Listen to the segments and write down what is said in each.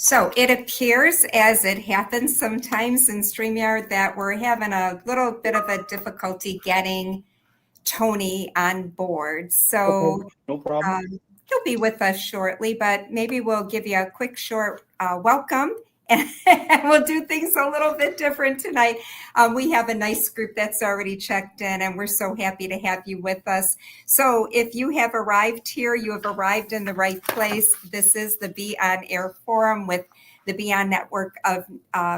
So it appears, as it happens sometimes in StreamYard, that we're having a little bit of a difficulty getting Tony on board. Okay, So no problem. he'll be with us shortly, but maybe we'll give you a quick, short welcome. And we'll do things a little bit different tonight. We have a nice group that's already checked in, and we're so happy to have you with us. So if you have arrived here, you have arrived in the right place. This is the Be On Air Forum with the Be On Network of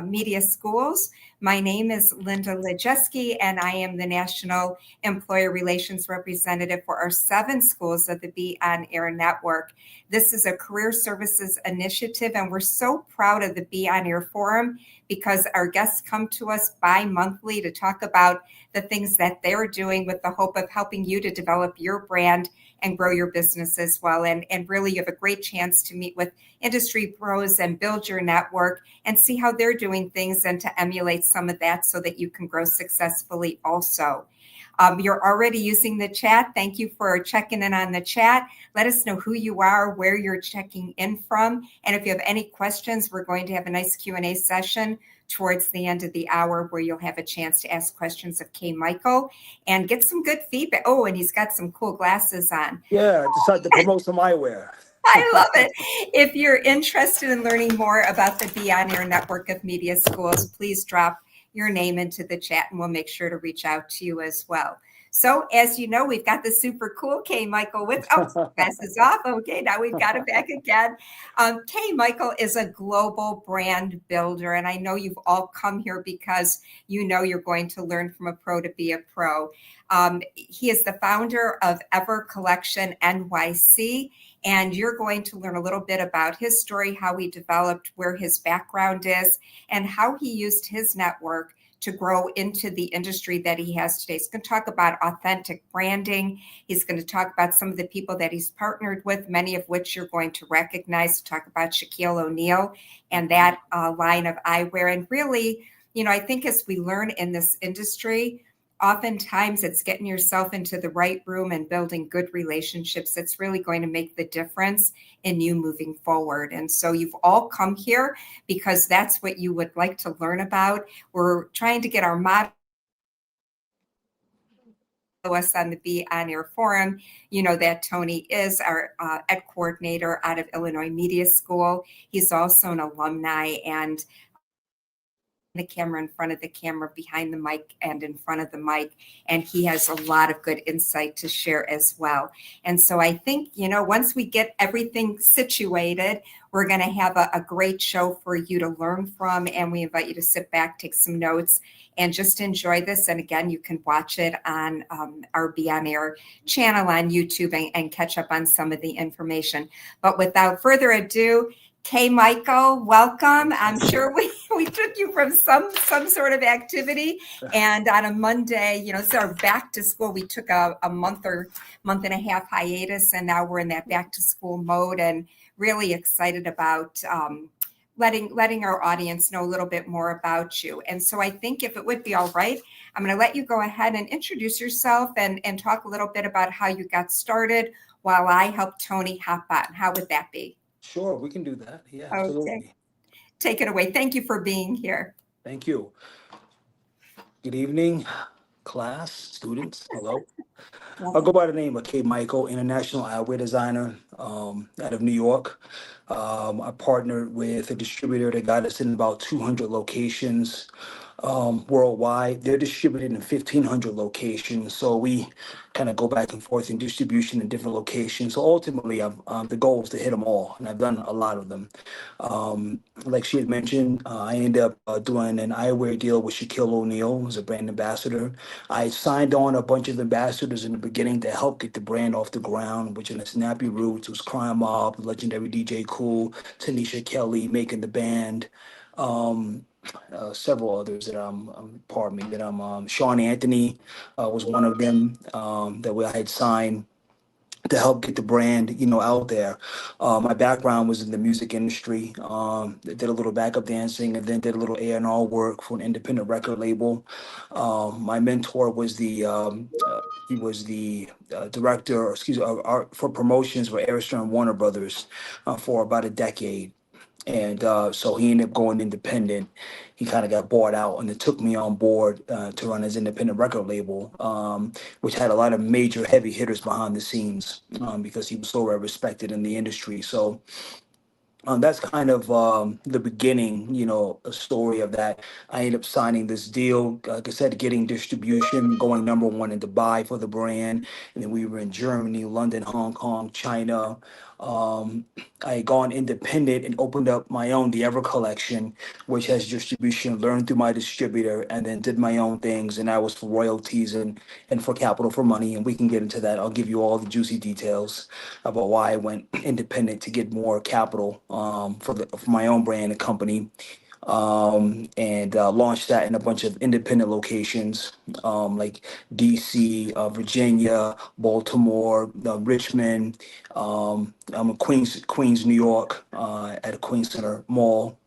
Media Schools. My name is Linda Lejeski, and I am the National Employer Relations Representative for our 7 schools of the Be On Air Network. This is a career services initiative, and we're so proud of the Be On Air Forum because our guests come to us bi-monthly to talk about the things that they're doing with the hope of helping you to develop your brand and grow your business as well. And really, you have a great chance to meet with industry pros and build your network and see how they're doing things and to emulate some of that so that you can grow successfully also. You're already using the chat. Thank you for checking in on the chat. Let us know who you are, where you're checking in from. And if you have any questions, we're going to have a nice Q&A session towards the end of the hour where you'll have a chance to ask questions of K. Michael and get some good feedback. Oh, and he's got some cool glasses on. Yeah, I decided to promote some eyewear. I love it. If you're interested in learning more about the Be On Air Network of Media Schools, please drop your name into the chat and we'll make sure to reach out to you as well. So as you know, we've got the super cool K. Michael with, glasses off. Okay, now we've got it back again. K. Michael is a global brand builder, and I know you've all come here because you know you're going to learn from a pro to be a pro. He is the founder of Ever Collection NYC, and you're going to learn a little bit about his story, how he developed, where his background is, and how he used his network to grow into the industry that he has today. He's going to talk about authentic branding. He's going to talk about some of the people that he's partnered with, many of which you're going to recognize. Talk about Shaquille O'Neal and that line of eyewear. And really, I think as we learn in this industry, oftentimes it's getting yourself into the right room and building good relationships that's really going to make the difference in you moving forward. And so you've all come here because that's what you would like to learn about. We're trying to get our motto us on the Be On Air Forum. You know that Tony is our ed coordinator out of Illinois Media School. He's also an alumni and the camera, in front of the camera, behind the mic, and in front of the mic. And he has a lot of good insight to share as well. And so I think, once we get everything situated, we're going to have a great show for you to learn from. And we invite you to sit back, take some notes, and just enjoy this. And again, you can watch it on our Be On Air channel on YouTube and catch up on some of the information. But without further ado, K. Michael, welcome. I'm sure we took you from some sort of activity, and on a Monday, it's our back to school. We took a month and a half hiatus, and now we're in that back to school mode, and really excited about letting our audience know a little bit more about you. And so I think if it would be all right, I'm going to let you go ahead and introduce yourself and talk a little bit about how you got started while I help Tony hop on. How would that be? Sure, we can do that. Yeah, Okay. absolutely. Take it away. Thank you for being here. Thank you. Good evening, class, students. Hello. I'll go by the name of K. Michael, international eyewear designer out of New York. I partnered with a distributor that got us in about 200 locations worldwide. They're distributed in 1,500 locations. So we kind of go back and forth in distribution in different locations. So ultimately, the goal is to hit them all, and I've done a lot of them. Like she had mentioned, I ended up doing an eyewear deal with Shaquille O'Neal as a brand ambassador. I signed on a bunch of ambassadors in the beginning to help get the brand off the ground, which in the Snappy Roots was Crime Mob, legendary DJ Cool, Tanisha Kelly, Making the Band. Several others that Sean Anthony was one of them I had signed to help get the brand, out there. My background was in the music industry. Did a little backup dancing and then did a little A&R work for an independent record label. My mentor was he was the director, for promotions for Arista and Warner Brothers for about a decade. And so he ended up going independent. He kind of got bought out, and it took me on board to run his independent record label, which had a lot of major heavy hitters behind the scenes because he was so well respected in the industry. So that's kind of the beginning, a story of that. I ended up signing this deal, like I said, getting distribution, going number one in Dubai for the brand. And then we were in Germany, London, Hong Kong, China. Um, I had gone independent and opened up my own, the Ever collection, which has distribution, learned through my distributor, and then did my own things. And that was for royalties and for capital for money. And we can get into that. I'll give you all the juicy details about why I went independent to get more capital for my own brand and company, and launched that in a bunch of independent locations like DC, Virginia, Baltimore, Richmond. I'm in Queens, New York, at a Queens Center Mall.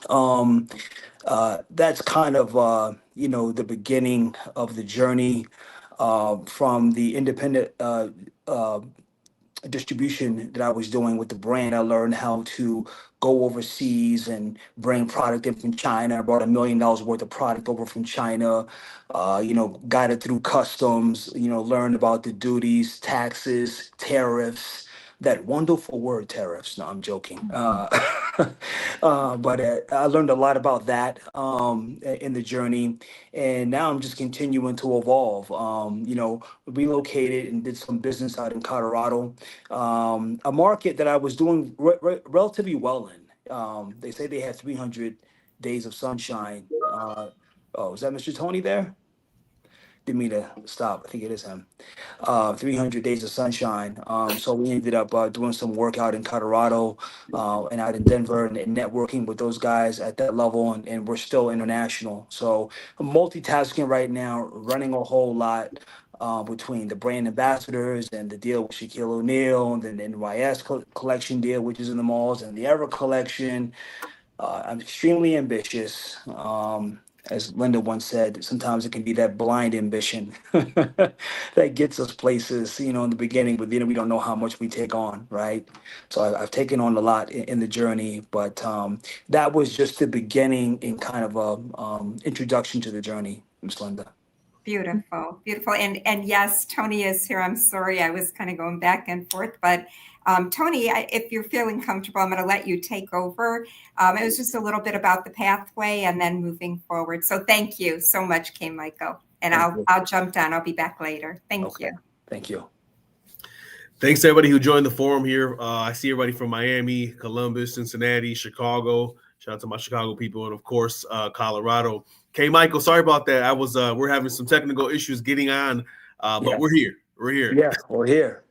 Um, that's kind of the beginning of the journey from the independent distribution that I was doing with the brand. I learned how to go overseas and bring product in from China. I brought $1 million worth of product over from China. Got it through customs. Learned about the duties, taxes, tariffs. That wonderful word, tariffs. No, I'm joking. But I learned a lot about that in the journey, and now I'm just continuing to evolve. Relocated and did some business out in Colorado, a market that I was doing relatively well in. They say they had 300 days of sunshine. Oh, is that Mr. Tony there? Didn't mean to stop. I think it is him. 300 days of sunshine. So we ended up doing some work out in Colorado and out in Denver, and networking with those guys at that level. And we're still international. So I'm multitasking right now, running a whole lot between the brand ambassadors and the deal with Shaquille O'Neal, and then the NYS collection deal, which is in the malls, and the Ever collection. I'm extremely ambitious. As Linda once said, sometimes it can be that blind ambition that gets us places, in the beginning, but then we don't know how much we take on, right? So I've taken on a lot in the journey, but that was just the beginning and kind of a introduction to the journey, Miss Linda. Beautiful, beautiful. And yes, Tony is here. I'm sorry, I was kind of going back and forth, but Tony, if you're feeling comfortable, I'm going to let you take over. It was just a little bit about the pathway and then moving forward. So thank you so much, K. Michael. And Thank you. I'll jump down. I'll be back later. Thank Okay. you. Thank you. Thanks to everybody who joined the forum here. I see everybody from Miami, Columbus, Cincinnati, Chicago. Shout out to my Chicago people, and of course, Colorado. K. Michael, sorry about that. We're having some technical issues getting on, but Yes. we're here. We're here. Yeah, we're here.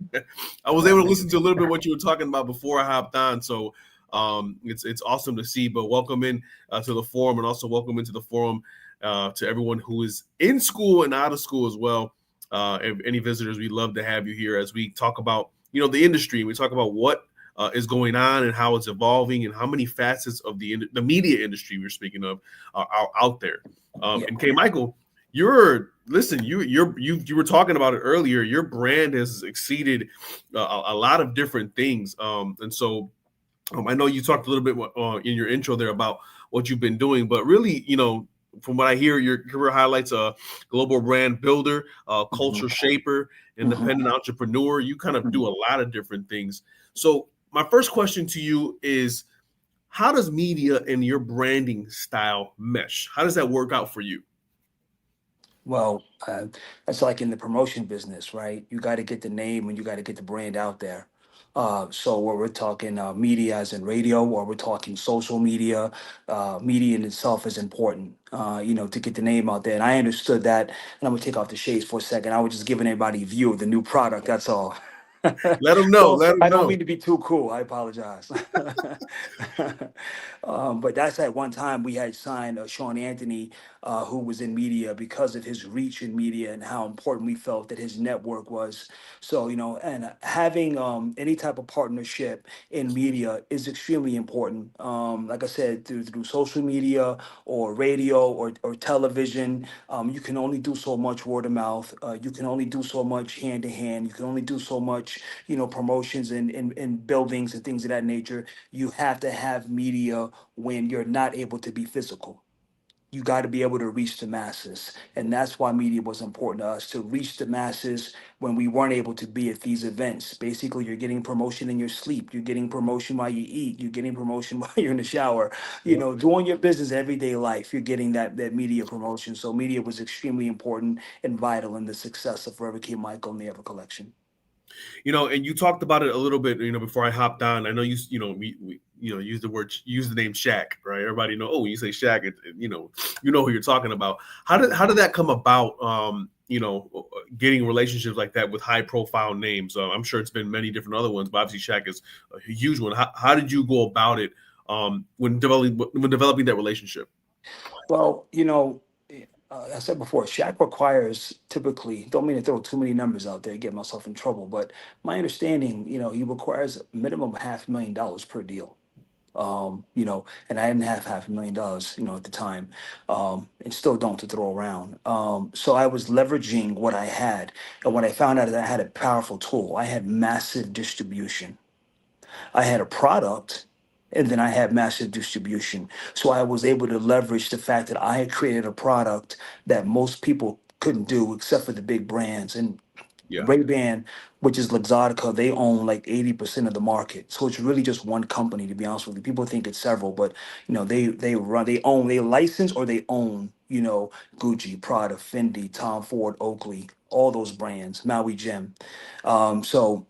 I was able to listen to a little bit of what you were talking about before I hopped on, so it's awesome to see. But welcome in to the forum, and also welcome into the forum to everyone who is in school and out of school as well. Any visitors, we'd love to have you here as we talk about the industry. We talk about what is going on and how it's evolving, and how many facets of the media industry we're speaking of are out there. And K. Michael, you were talking about it earlier. Your brand has exceeded a lot of different things, and so I know you talked a little bit in your intro there about what you've been doing, but really, from what I hear, your career highlights a global brand builder, culture shaper, independent entrepreneur. You kind of do a lot of different things. So my first question to you is, how does media and your branding style mesh? How does that work out for you? Well, that's like in the promotion business, right? You got to get the name and you got to get the brand out there. So where we're talking media as in radio, or we're talking social media, media in itself is important, to get the name out there. And I understood that. And I'm gonna take off the shades for a second. I was just giving everybody a view of the new product. That's all. Let them know. So Let them I don't know. mean to be too cool. I apologize. But that's at one time we had signed Sean Anthony who was in media because of his reach in media and how important we felt that his network was. So, and having any type of partnership in media is extremely important. Like I said, through social media or radio or television, you can only do so much word of mouth. You can only do so much hand to hand. You can only do so much, promotions in buildings and things of that nature. You have to have media when you're not able to be physical. You got to be able to reach the masses. And that's why media was important to us, to reach the masses when we weren't able to be at these events. Basically, you're getting promotion in your sleep. You're getting promotion while you eat. You're getting promotion while you're in the shower. Doing your business everyday life, you're getting that media promotion. So media was extremely important and vital in the success of Forever K Michael and the Ever Collection. And you talked about it a little bit, before I hopped on. I know we use the name Shaq, right? Everybody know. Oh, when you say Shaq, you know who you're talking about. How did that come about? Getting relationships like that with high profile names. I'm sure it's been many different other ones, but obviously Shaq is a huge one. How did you go about it when developing that relationship? Well, I said before, Shaq requires typically, don't mean to throw too many numbers out there and get myself in trouble, but my understanding, he requires a minimum of $500,000 per deal. And I didn't have $500,000, at the time, and still don't to throw around. So I was leveraging what I had. And when I found out that I had a powerful tool, I had massive distribution. I had a product, and then I had massive distribution. So I was able to leverage the fact that I had created a product that most people couldn't do except for the big brands. And Yeah. Ray-Ban, which is Luxottica, they own like 80% of the market. So it's really just one company, to be honest with you. People think it's several, but they license or they own, Gucci, Prada, Fendi, Tom Ford, Oakley, all those brands, Maui Jim. So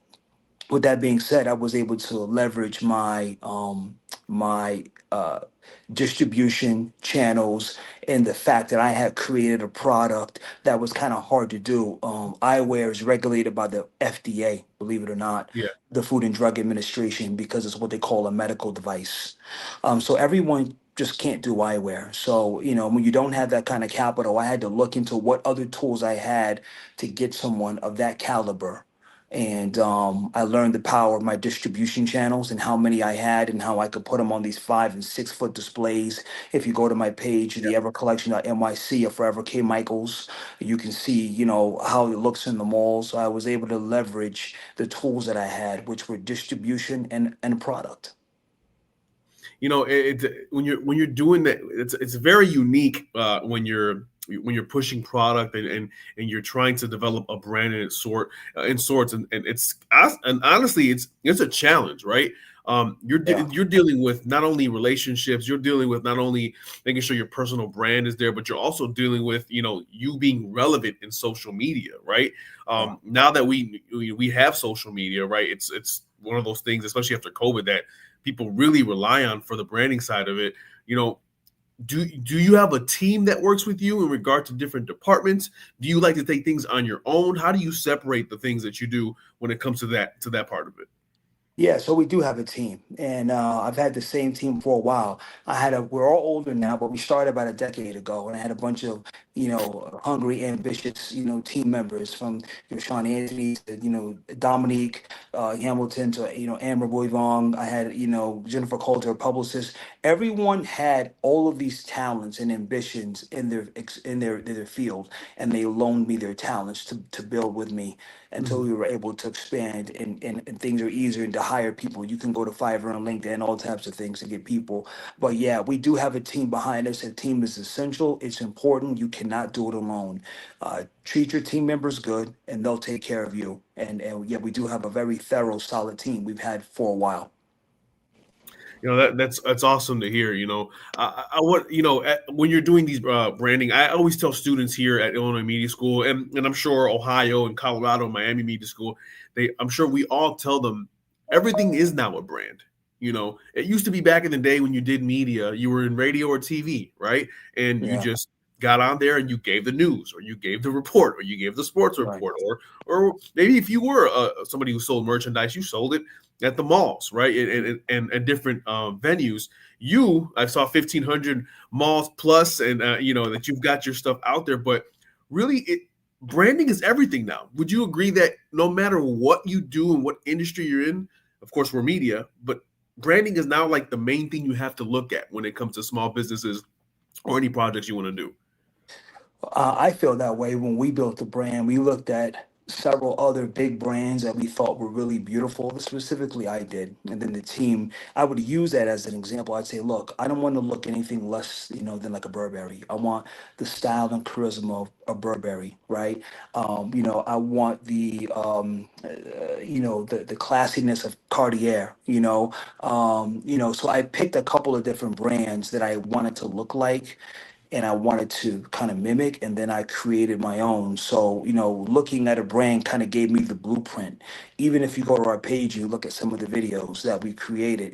with that being said, I was able to leverage my distribution channels and the fact that I had created a product that was kind of hard to do. Eyewear is regulated by the FDA, believe it or not, Yeah. the Food and Drug Administration, because it's what they call a medical device. So everyone just can't do eyewear. So, when you don't have that kind of capital, I had to look into what other tools I had to get someone of that caliber. And I learned the power of my distribution channels and how many I had and how I could put them on these 5 and 6 foot displays. If you go to my page, the evercollection.nyc or Forever K Michaels, you can see, how it looks in the mall. So I was able to leverage the tools that I had, which were distribution and product. When you're doing that, it's very unique when you're pushing product and you're trying to develop a brand in sorts, and honestly it's a challenge, right? Yeah. You're dealing with not only relationships, you're dealing with not only making sure your personal brand is there, but you're also dealing with you being relevant in social media, right? Yeah. Now that we have social media, right? It's one of those things, especially after COVID, that people really rely on for the branding side of it. Do you have a team that works with you in regard to different departments? Do you like to take things on your own? How do you separate the things that you do when it comes to that part of it? Yeah, so we do have a team, and I've had the same team for a while. We're all older now, but we started about a decade ago, and I had a bunch of, hungry, ambitious, team members from, Sean Anthony to, Dominique Hamilton to, Amber Boivong. I had, Jennifer Coulter, a publicist. Everyone had all of these talents and ambitions in their field, and they loaned me their talents to build with me until we were able to expand and things are easier and to hire people. You can go to Fiverr and LinkedIn, all types of things to get people. But yeah, we do have a team behind us. A team is essential. It's important. You cannot do it alone. Treat your team members good and they'll take care of you. And yeah, we do have a very thorough, solid team we've had for a while. That's awesome to hear. I want when you're doing these branding, I always tell students here at Illinois Media School, and I'm sure Ohio and Colorado, Miami Media School, I'm sure we all tell them everything is now a brand. It used to be back in the day when you did media, you were in radio or TV, right? And you Yeah. just got on there and you gave the news, or you gave the report, or you gave the sports Right. report, or maybe if you were somebody who sold merchandise, you sold it at the malls, right, and different venues. I saw 1,500 malls plus, and that you've got your stuff out there. But really, branding is everything now. Would you agree that no matter what you do and what industry you're in, of course we're media, but branding is now like the main thing you have to look at when it comes to small businesses or any projects you want to do? I feel that way. When we built the brand, we looked at several other big brands that we thought were really beautiful. Specifically, I did. And then the team, I would use that as an example. I'd say, look, I don't want to look anything less, than like a Burberry. I want the style and charisma of Burberry, right? I want the classiness of Cartier, so I picked a couple of different brands that I wanted to look like and I wanted to kind of mimic, and then I created my own. So, looking at a brand kind of gave me the blueprint. Even if you go to our page and you look at some of the videos that we created,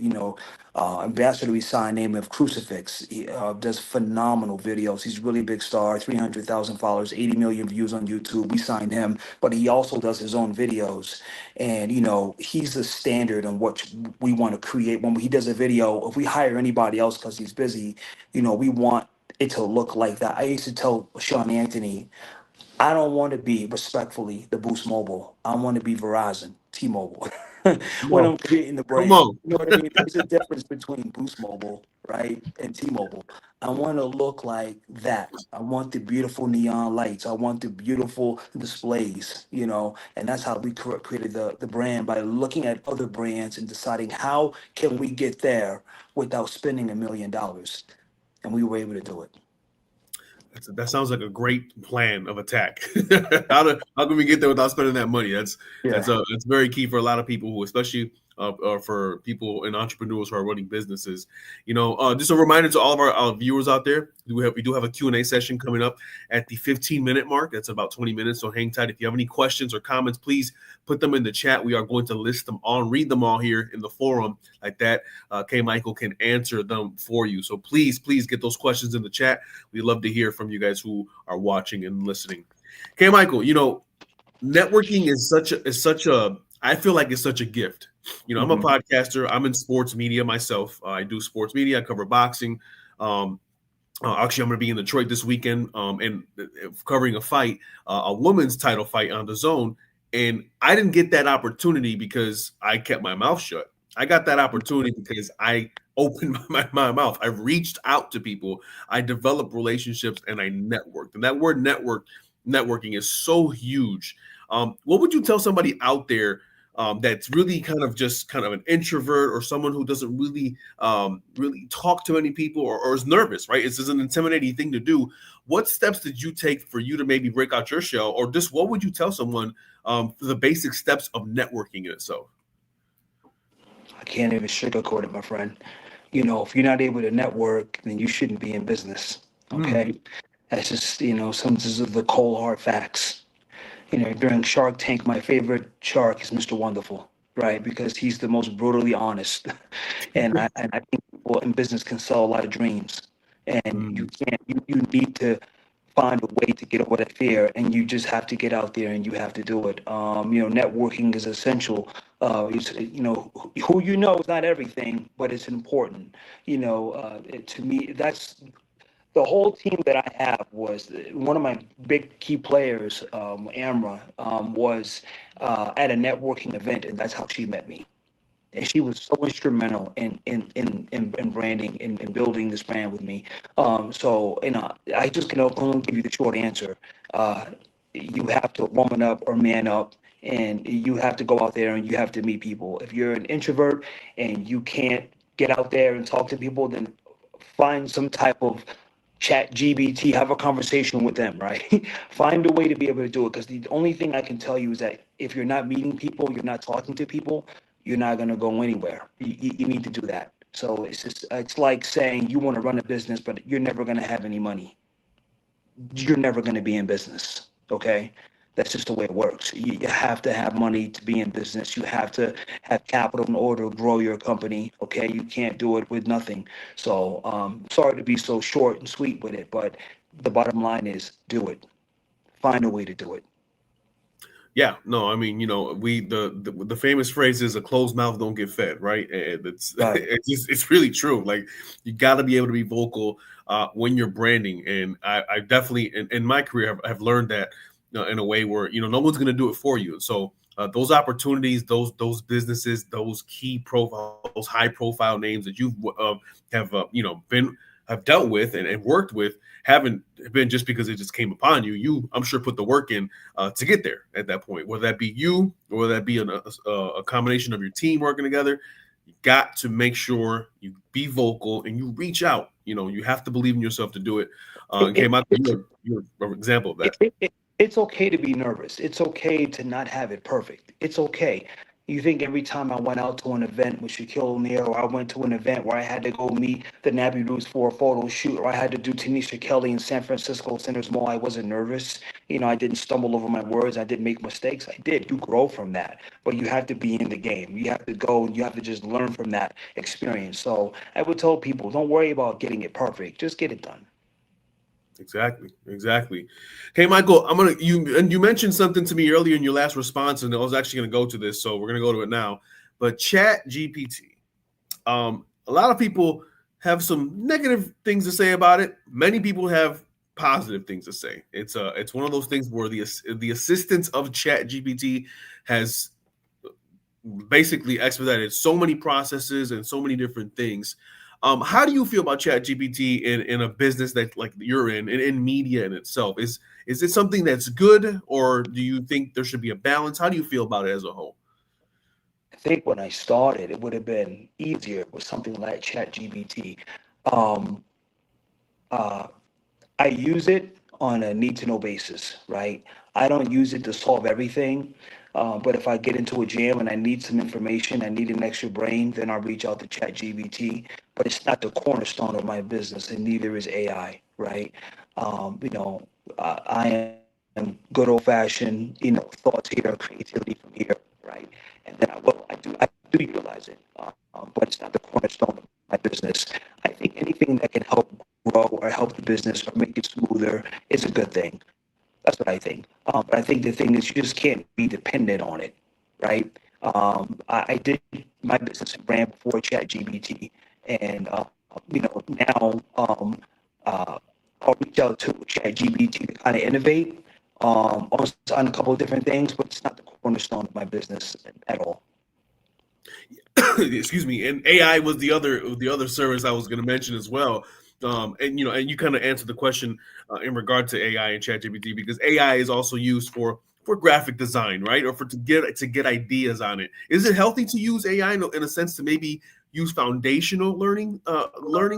Ambassador we signed, name of Crucifix, he does phenomenal videos. He's a really big star, 300,000 followers, 80 million views on YouTube. We signed him, but he also does his own videos. And, he's the standard on what we want to create. When he does a video, if we hire anybody else because he's busy, we want it to look like that. I used to tell Sean Anthony, I don't want to be respectfully the Boost Mobile. I want to be Verizon, T-Mobile. Come When on, I'm creating the come brand, on. you know what I mean? There's a difference between Boost Mobile, right, and T-Mobile. I want to look like that. I want the beautiful neon lights. I want the beautiful displays, and that's how we created the brand, by looking at other brands and deciding how can we get there without spending $1 million, and we were able to do it. That sounds like a great plan of attack. How can we get there without spending that money? That's very key for a lot of people who, especially for people and entrepreneurs who are running businesses. Just a reminder to all of our viewers out there: we do have a Q&A session coming up at the 15-minute mark. That's about 20 minutes. So hang tight. If you have any questions or comments, please put them in the chat. We are going to list them all, read them all here in the forum, like that. K. Michael can answer them for you. So please get those questions in the chat. We love to hear from you guys who are watching and listening. K. Michael, networking is such a I feel like it's such a gift. I'm a podcaster. I'm in sports media myself. I do sports media. I cover boxing. Actually, I'm going to be in Detroit this weekend and covering a fight, a women's title fight on the Zone. And I didn't get that opportunity because I kept my mouth shut. I got that opportunity because I opened my mouth. I reached out to people. I developed relationships and I networked. And that word networking is so huge. What would you tell somebody out there that's really kind of an introvert, or someone who doesn't really talk to many people, or is nervous, right? It's an intimidating thing to do. What steps did you take for you to maybe break out your shell, or just what would you tell someone for the basic steps of networking in itself? I can't even sugarcoat it, my friend. If you're not able to network, then you shouldn't be in business. Okay. That's just, some this is the cold hard facts. During Shark Tank, my favorite shark is Mr. Wonderful, right? Because he's the most brutally honest. And I think people in business can sell a lot of dreams. And you can't, you need to find a way to get over that fear, and you just have to get out there and you have to do it. Networking is essential. Who is not everything, but it's important. To me, that's the whole team that I have. Was one of my big key players, Amra, was at a networking event, and that's how she met me. And she was so instrumental in branding and building this brand with me. I just can only give you the short answer. Uh, you have to woman up or man up, and you have to go out there and you have to meet people. If you're an introvert and you can't get out there and talk to people, then find some type of chat GBT, have a conversation with them, right? Find a way to be able to do it, because the only thing I can tell you is that if you're not meeting people, you're not talking to people, you're not going to go anywhere. You need to do that. So it's like saying you want to run a business, but you're never going to have any money. You're never going to be in business. Okay. That's just the way it works. You have to have money to be in business. You have to have capital in order to grow your company. Okay. You can't do it with nothing. So, sorry to be so short and sweet with it, but the bottom line is do it. Find a way to do it. Yeah, no, I mean, the famous phrase is a closed mouth don't get fed, right? And it's Right. it's really true. Like you got to be able to be vocal when you're branding, and I definitely in my career have learned that in a way where no one's going to do it for you. So those opportunities, those businesses, those key profiles, those high profile names that you have been have dealt with and worked with haven't been just because it just came upon you. You, I'm sure, put the work in to get there at that point, whether that be you or whether that be a combination of your team working together. You got to make sure you be vocal and you reach out. You have to believe in yourself to do it. And It, came out, it, you're an example of that. it's okay to be nervous. It's okay to not have it perfect. It's okay. You think every time I went out to an event with Shaquille O'Neal, or I went to an event where I had to go meet the Nappy Roots for a photo shoot, or I had to do Tanisha Kelly in San Francisco Center's Mall, I wasn't nervous. I didn't stumble over my words. I didn't make mistakes. I did. You grow from that, but you have to be in the game. You have to go and you have to just learn from that experience. So I would tell people, don't worry about getting it perfect. Just get it done. Exactly. Hey, Michael, you mentioned something to me earlier in your last response, and I was actually going to go to this, so we're going to go to it now. But Chat GPT, a lot of people have some negative things to say about it. Many people have positive things to say. It's one of those things where the assistance of Chat GPT has basically expedited so many processes and so many different things. How do you feel about Chat GPT in a business that like you're in media in itself? Is it something that's good, or do you think there should be a balance? How do you feel about it as a whole? I think when I started, it would have been easier with something like ChatGPT. Um, uh, I use it on a need to know basis, right? I don't use it to solve everything. But if I get into a jam and I need some information, I need an extra brain, then I'll reach out to ChatGPT. But it's not the cornerstone of my business, and neither is AI, right? I am good old fashioned, thoughts here, creativity from here, right? And then I do utilize it, but it's not the cornerstone of my business. I think anything that can help grow or help the business or make it smoother is a good thing. That's what I think. But I think the thing is, you just can't be dependent on it, right? I did my business ran before ChatGPT, and now uh, I'll reach out to ChatGPT to kind of innovate on a couple of different things, but it's not the cornerstone of my business at all. Excuse me. And AI was the other service I was going to mention as well. And you kind of answered the question in regard to AI and ChatGPT, because AI is also used for graphic design, right? Or to get ideas on it. Is it healthy to use AI in a sense to maybe use foundational learning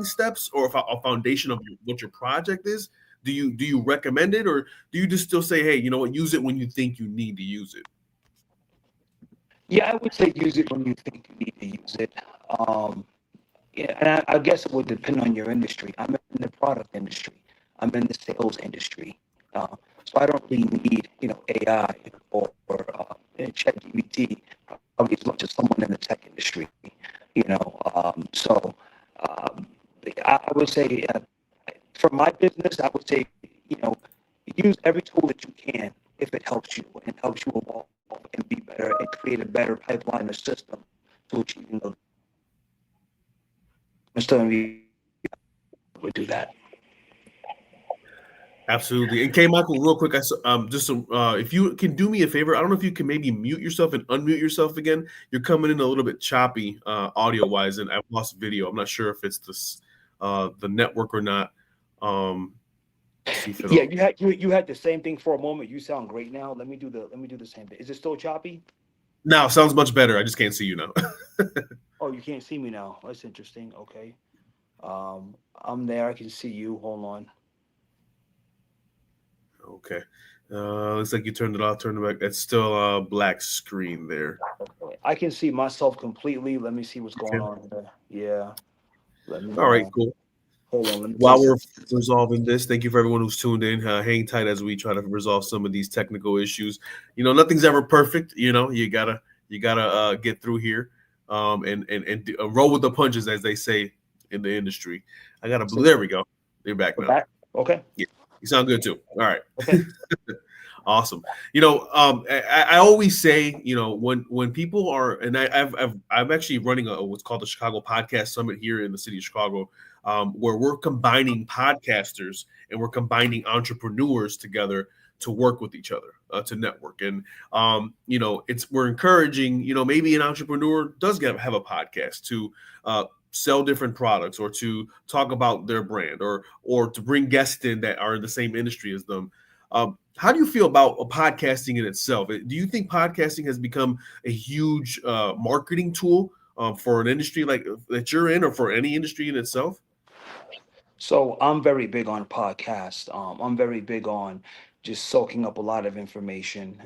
steps, or a foundation of what your project is? Do you recommend it, or do you just still say, hey, you know what, use it when you think you need to use it? Yeah, I would say use it when you think you need to use it. Um, Yeah, and I guess it would depend on your industry. I'm in the product industry. I'm in the sales industry. So I don't really need, AI or ChatGPT probably as much as someone in the tech industry. So um, I would say for my business, I would say, you know, use every tool that you can if it helps you and helps you evolve and be better and create a better pipeline or system to achieving those. System would do that. Absolutely. And K Michael, real quick, just so, if you can do me a favor, I don't know if you can maybe mute yourself and unmute yourself again. You're coming in a little bit choppy audio wise, and I've lost video. I'm not sure if it's the network or not. See if Yeah, it'll. you had the same thing for a moment. You sound great now. Let me do the same thing. Is it still choppy? Now sounds much better. I just can't see you now. Oh, you can't see me now. That's interesting. Okay. I'm there. I can see you. Hold on. Okay. Looks like you turned it off. Turned it back. It's still a black screen there. Okay. I can see myself completely. Let me see what's going Okay. on here. Yeah. Let me All right. Cool. hold on. Let me While take we're some. resolving this, thank you for everyone who's tuned in. Hang tight as we try to resolve some of these technical issues. Nothing's ever perfect. You gotta get through here, and roll with the punches, as they say in the industry. I gotta. So There we go. You're back we're now. back. Okay. Yeah, you sound good too. All right. Okay. Awesome. I always say, when people are, and I'm actually running what's called the Chicago Podcast Summit here in the city of Chicago, where we're combining podcasters and we're combining entrepreneurs together to work with each other, to network. And we're encouraging, maybe an entrepreneur does have a podcast to sell different products, or to talk about their brand, or to bring guests in that are in the same industry as them. How do you feel about podcasting in itself? Do you think podcasting has become a huge marketing tool for an industry like that you're in, or for any industry in itself? So I'm very big on podcasts. I'm very big on just soaking up a lot of information.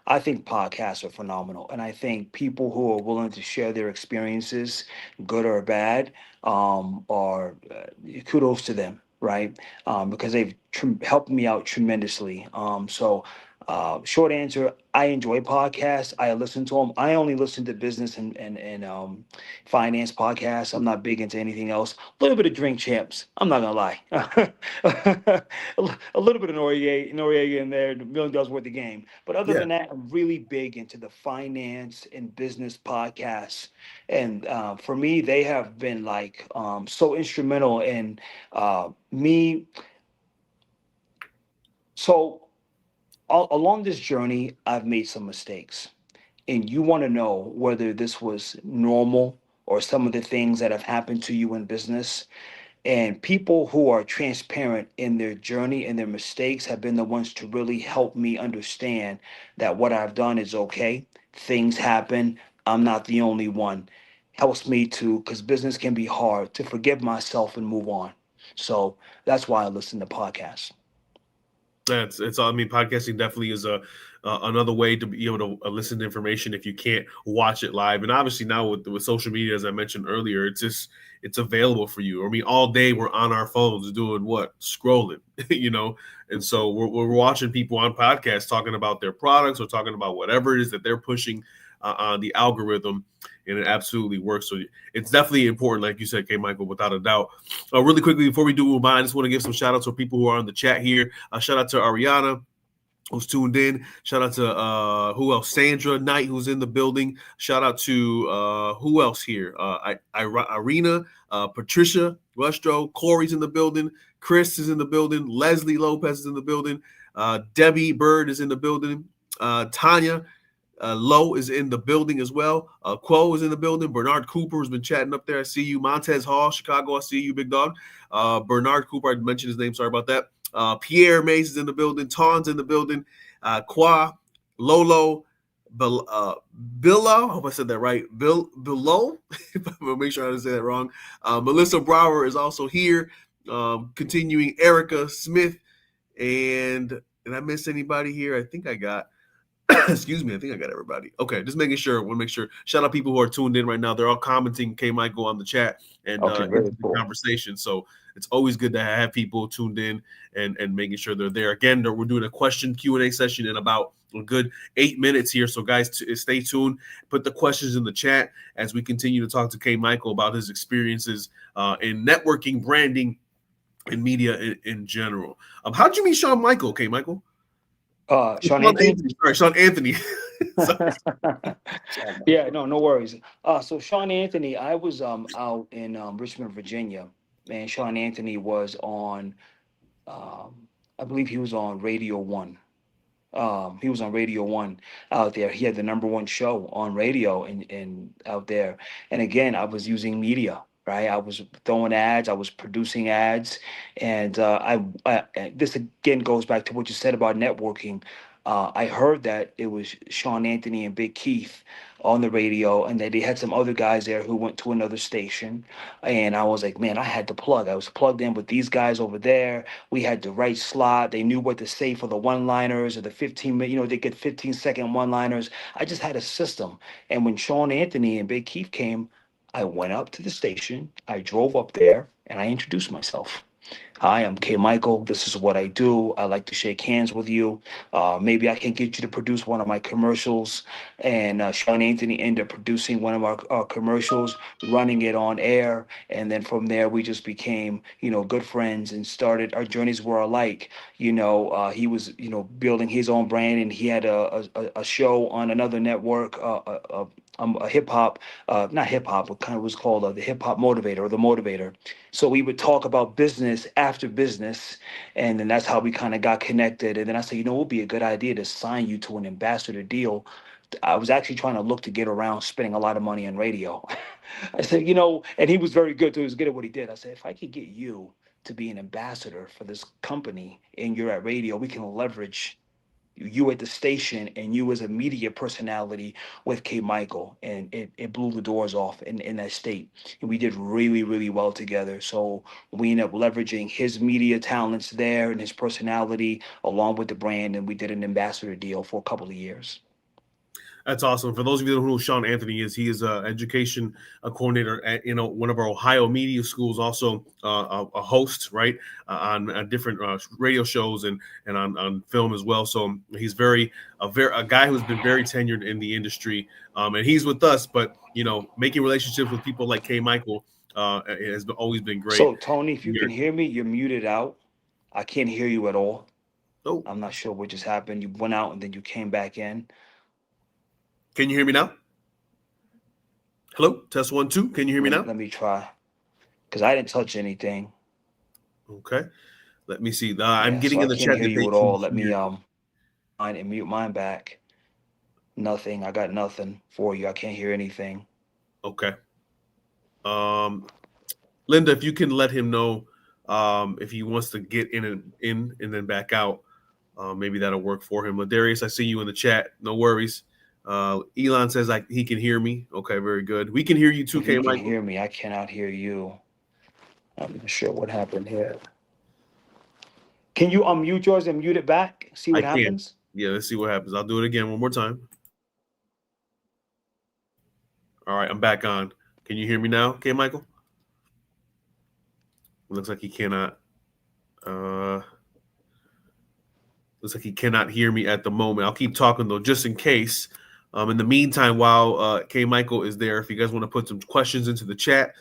I think podcasts are phenomenal, and I think people who are willing to share their experiences, good or bad, are kudos to them, right? Because they've helped me out tremendously. Short answer, I enjoy podcasts. I listen to them. I only listen to business and finance podcasts. I'm not big into anything else. A little bit of Drink Champs. I'm not gonna lie. A little bit of Noriega in there. $1 million worth of game. But other Yeah. than that, I'm really big into the finance and business podcasts. And for me, they have been like so instrumental in me. So along this journey, I've made some mistakes, and you want to know whether this was normal or some of the things that have happened to you in business. And people who are transparent in their journey and their mistakes have been the ones to really help me understand that what I've done is okay. Things happen. I'm not the only one. Helps me to, because business can be hard, to forgive myself and move on. So that's why I listen to podcasts. That's it's. I mean, podcasting definitely is a another way to be able to listen to information if you can't watch it live. And obviously now with social media, as I mentioned earlier, it's available for you. I mean, all day we're on our phones doing what, scrolling, and so we're watching people on podcasts talking about their products or talking about whatever it is that they're pushing on the algorithm, and it absolutely works. So it's definitely important, like you said, K. Michael, without a doubt. Really quickly before we do move on, I just want to give some shout outs to people who are on the chat here. Shout out to Ariana, who's tuned in. Shout out to who else? Sandra Knight, who's in the building. Shout out to who else here? Irina, Patricia Rustro, Corey's in the building. Chris is in the building. Leslie Lopez is in the building. Debbie Bird is in the building. Tanya Lowe is in the building as well. Quo is in the building. Bernard Cooper has been chatting up there. I see you. Montez Hall, Chicago. I see you, big dog. Bernard Cooper, I mentioned his name. Sorry about that. Pierre Mays is in the building. Ton's in the building. Qua, Lolo, Billa. I hope I said that right. Below. I'm going to make sure I didn't say that wrong. Melissa Brower is also here. Continuing, Erica Smith. And did I miss anybody here? I think I got excuse me, I think I got everybody. Okay, just making sure. Want to make sure. Shout out people who are tuned in right now. They're all commenting K. Michael on the chat and Okay, very into the cool. conversation. So it's always good to have people tuned in and making sure they're there. Again, we're doing a question Q&A session in about a good 8 minutes here. So guys, stay tuned. Put the questions in the chat as we continue to talk to K. Michael about his experiences in networking, branding, and media in general. How'd you meet Shawn Michael, K. Michael? Sean Anthony. Sorry, Shawn Anthony. Yeah, no worries. So Sean Anthony, I was out in Richmond, Virginia, and Sean Anthony was on, I believe he was on Radio One. He was on Radio One out there. He had the number one show on radio and out there. And again, I was using media, right? I was throwing ads, I was producing ads, and this again goes back to what you said about networking. I heard that it was Sean Anthony and Big Keith on the radio, and that they had some other guys there who went to another station. And I was like, man, I had to plug. I was plugged in with these guys over there. We had the right slot. They knew what to say for the one-liners or the 15-minute, they get 15-second one-liners. I just had a system. And when Sean Anthony and Big Keith came, I went up to the station. I drove up there and I introduced myself. Hi, I'm K. Michael. This is what I do. I like to shake hands with you. Maybe I can get you to produce one of my commercials. And Sean Anthony ended up producing one of our commercials, running it on air. And then from there, we just became, good friends and started, our journeys were alike. He was, building his own brand, and he had a show on another network, a hip hop, not hip hop, what kind of was called the hip hop motivator or the motivator. So we would talk about business after business, and then that's how we kind of got connected. And then I said, it would be a good idea to sign you to an ambassador deal. I was actually trying to look to get around spending a lot of money on radio. I said, and he was very good too. He was good at what he did. I said, if I could get you to be an ambassador for this company and you're at radio, we can leverage you at the station and you as a media personality with K. Michael. And it blew the doors off in that state. And we did really, really well together. So we ended up leveraging his media talents there and his personality along with the brand. And we did an ambassador deal for a couple of years. That's awesome. For those of you who know who Sean Anthony is, he is an education coordinator at one of our Ohio media schools, also a host, right, on different radio shows and on film as well. So he's a guy who's been very tenured in the industry, and he's with us. But making relationships with people like K. Michael has always been great. So Tony, if you can hear me, you're muted out. I can't hear you at all. Oh, I'm not sure what just happened. You went out and then you came back in. Can you hear me now? Hello, test 1 2. Can you hear me now? Let me try, because I didn't touch anything. Okay, let me see. I'm getting in the chat. I can't hear you at all. Let me mute mine back. Nothing. I got nothing for you. I can't hear anything. Okay. Linda, if you can let him know if he wants to get in and then back out, maybe that'll work for him. Ladarius, I see you in the chat. No worries. Elon says he can hear me. Okay, very good. We can hear you too, K. You Michael. can hear me. I cannot hear you. I'm not sure what happened here. Can you unmute yours and mute it back? See what happens? Yeah, let's see what happens. I'll do it again one more time. All right, I'm back on. Can you hear me now, K. Michael? It looks like he cannot. Looks like he cannot hear me at the moment. I'll keep talking though, just in case. In the meantime, while K. Michael is there, if you guys want to put some questions into the chat,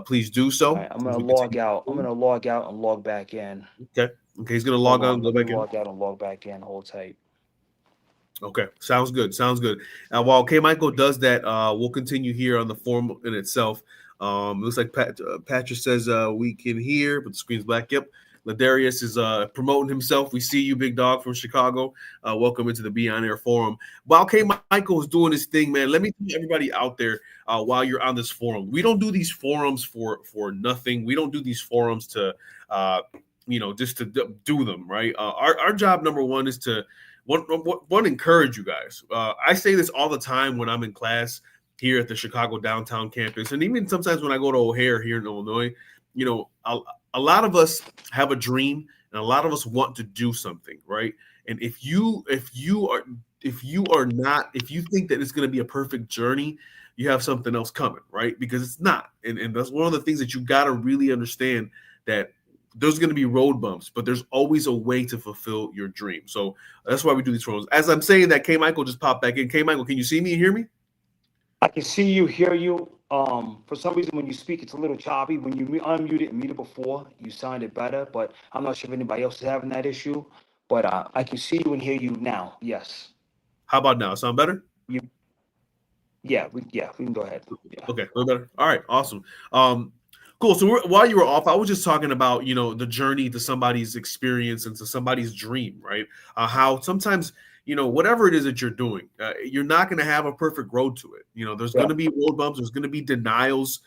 please do so. All right, I'm gonna log out. I'm gonna log out and log back in. Okay. He's gonna log on and go back in. Log out and log back in. Hold tight. Okay, sounds good. While K. Michael does that, we'll continue here on the forum in itself. Looks like Patrick says we can hear, but the screen's black. Yep. Ladarius is promoting himself. We see you, big dog from Chicago. Welcome into the Be On Air forum. While K. Michael is doing his thing, man, let me tell everybody out there while you're on this forum. We don't do these forums for nothing. We don't do these forums to, just to do them, right? Our job number one is to one encourage you guys. I say this all the time when I'm in class here at the Chicago downtown campus, and even sometimes when I go to O'Hare here in Illinois. A lot of us have a dream, and a lot of us want to do something, right? And if you think that it's going to be a perfect journey, you have something else coming, right? Because it's not. And that's one of the things that you got to really understand, that there's going to be road bumps, but there's always a way to fulfill your dream. So that's why we do these forums. As I'm saying that, K. Michael just popped back in. K. Michael, can you see me and hear me? I can see you, hear you. For some reason, when you speak, it's a little choppy. When you unmuted and muted before, you sounded better, but I'm not sure if anybody else is having that issue. But I can see you and hear you now. Yes. How about now? Sound better? Yeah, we can go ahead. Yeah. Okay, a little better. All right, awesome. Cool. So while you were off, I was just talking about, the journey to somebody's experience and to somebody's dream, right? How sometimes, whatever it is that you're doing, you're not going to have a perfect road to it. There's going to be road bumps. There's going to be denials.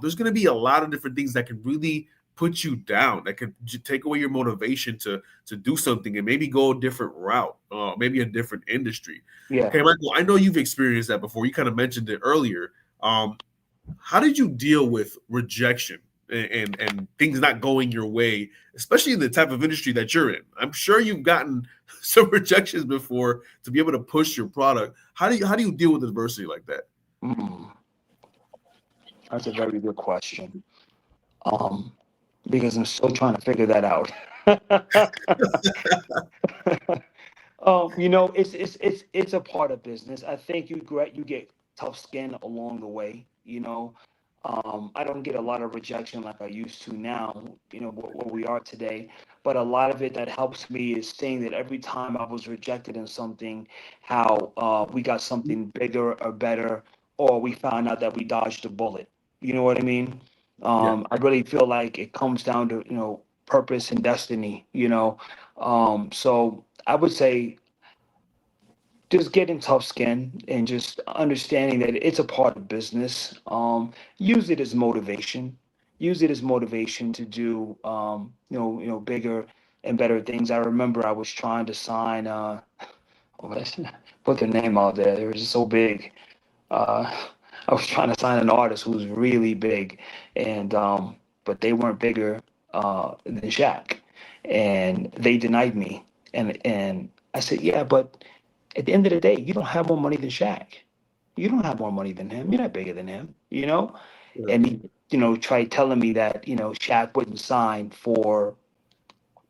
There's going to be a lot of different things that can really put you down, that can take away your motivation to do something and maybe go a different route, maybe a different industry. Yeah. Okay, Michael, I know you've experienced that before. You kind of mentioned it earlier. How did you deal with rejection and things not going your way, especially in the type of industry that you're in? I'm sure you've gotten some rejections before to be able to push your product. How do you deal with adversity like that? That's a very good question. because I'm still trying to figure that out. It's a part of business. I think you get tough skin along the way. I don't get a lot of rejection like I used to now. Where we are today, but a lot of it that helps me is seeing that every time I was rejected in something, how we got something bigger or better, or we found out that we dodged a bullet. You know what I mean? Yeah. I really feel like it comes down to purpose and destiny. So I would say just getting tough skin and just understanding that it's a part of business. Use it as motivation. Use it as motivation to do bigger and better things. I remember I was trying to sign put their name out there. They were just so big. Uh, I was trying to sign an artist who was really big, and but they weren't bigger than Shaq, and they denied me. And I said, yeah, but at the end of the day, you don't have more money than Shaq. You don't have more money than him. You're not bigger than him. Yeah. And he, tried telling me that Shaq wouldn't sign for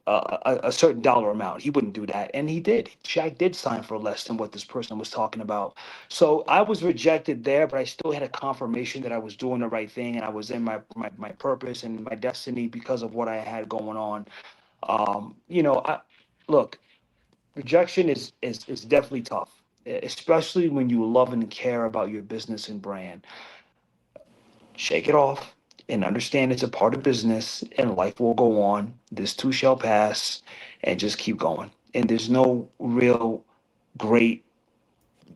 a certain dollar amount. He wouldn't do that, and he did. Shaq did sign for less than what this person was talking about. So I was rejected there, but I still had a confirmation that I was doing the right thing and I was in my purpose and my destiny because of what I had going on. I look, rejection is definitely tough, especially when you love and care about your business and brand. Shake it off and understand it's a part of business and life will go on. This too shall pass, and just keep going. And there's no real great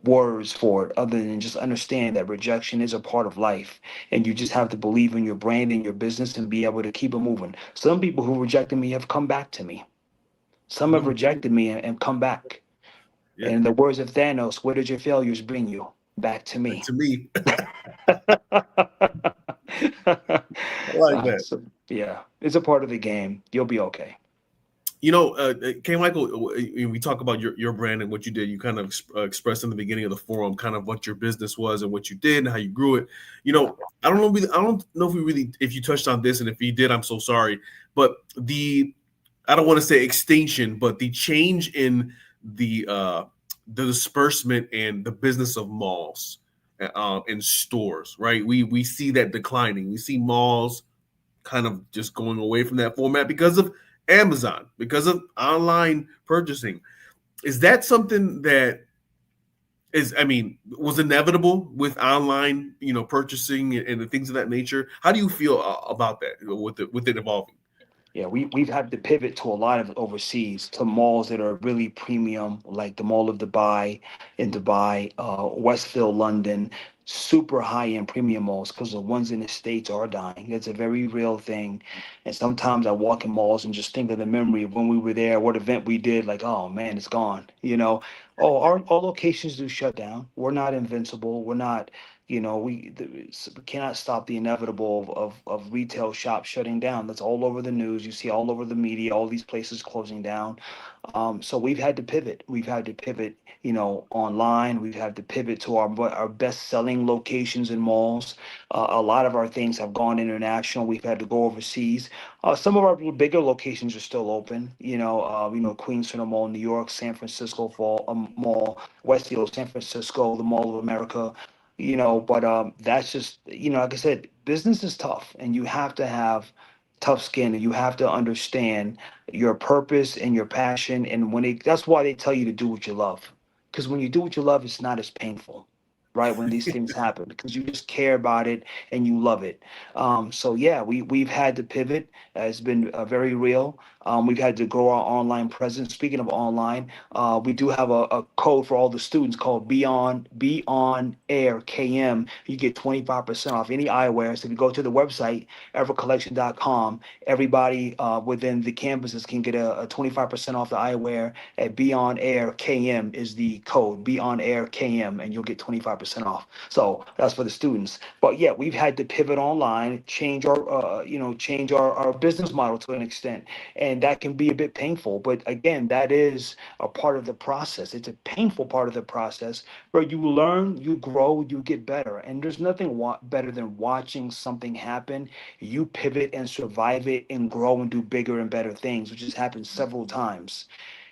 words for it other than just understand that rejection is a part of life, and you just have to believe in your brand and your business and be able to keep it moving. Some people who rejected me have come back to me. Some have Mhm. rejected me and come back. Yeah. And in the words of Thanos, where did your failures bring you? Back to Like, me. to me, I like that. So, yeah, it's a part of the game. You'll be okay. K. Michael, we talk about your brand and what you did. You kind of expressed in the beginning of the forum kind of what your business was and what you did and how you grew it. I don't know if we really, if you touched on this, and if you did, I'm so sorry. But I don't want to say extinction, but the change in the disbursement and the business of malls and stores, right? We see that declining. We see malls kind of just going away from that format because of Amazon, because of online purchasing. Is that something that was inevitable with online, purchasing and the things of that nature? How do you feel about that with it evolving? Yeah, we've had to pivot to a lot of overseas to malls that are really premium, like the Mall of Dubai in Dubai, Westfield, London, super high-end premium malls because the ones in the States are dying. It's a very real thing. And sometimes I walk in malls and just think of the memory of when we were there, what event we did, like, oh man, it's gone. Our locations do shut down. We're not invincible. We're not, we cannot stop the inevitable of retail shops shutting down. That's all over the news. You see all over the media, all these places closing down. So we've had to pivot. We've had to pivot, online. We've had to pivot to our best selling locations in malls. A lot of our things have gone international. We've had to go overseas. Some of our bigger locations are still open. Queens Center Mall, New York, San Francisco Mall, Westfield, San Francisco, the Mall of America. But that's just like I said, business is tough, and you have to have tough skin, and you have to understand your purpose and your passion. And that's why they tell you to do what you love, because when you do what you love, it's not as painful, right? When these things happen, because you just care about it and you love it. So yeah, we've had to pivot. It's been very real. We've had to grow our online presence. Speaking of online, we do have a code for all the students called Be On Air KM. You get 25% off any eyewear. So if you go to the website, evercollection.com, everybody within the campuses can get a 25% off the eyewear at Be On Air KM is the code, Be On Air KM, and you'll get 25% 25% off. So that's for the students. But yeah, we've had to pivot online, change our business model to an extent. And that can be a bit painful. But again, that is a part of the process. It's a painful part of the process where you learn, you grow, you get better. And there's nothing better than watching something happen. You pivot and survive it and grow and do bigger and better things, which has happened several times.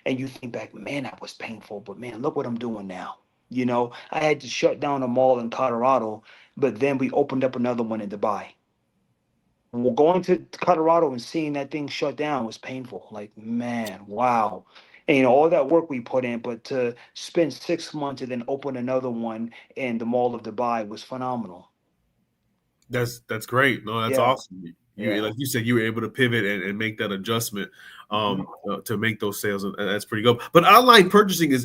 And you think back, man, that was painful, but man, look what I'm doing now. I had to shut down a mall in Colorado, but then we opened up another one in Dubai. Well, going to Colorado and seeing that thing shut down was painful. Like, man, wow. And all that work we put in, but to spend 6 months and then open another one in the Mall of Dubai was phenomenal. That's great. No, that's Yeah, awesome. You, yeah. like you said, you were able to pivot and make that adjustment to make those sales, and that's pretty good. But online purchasing is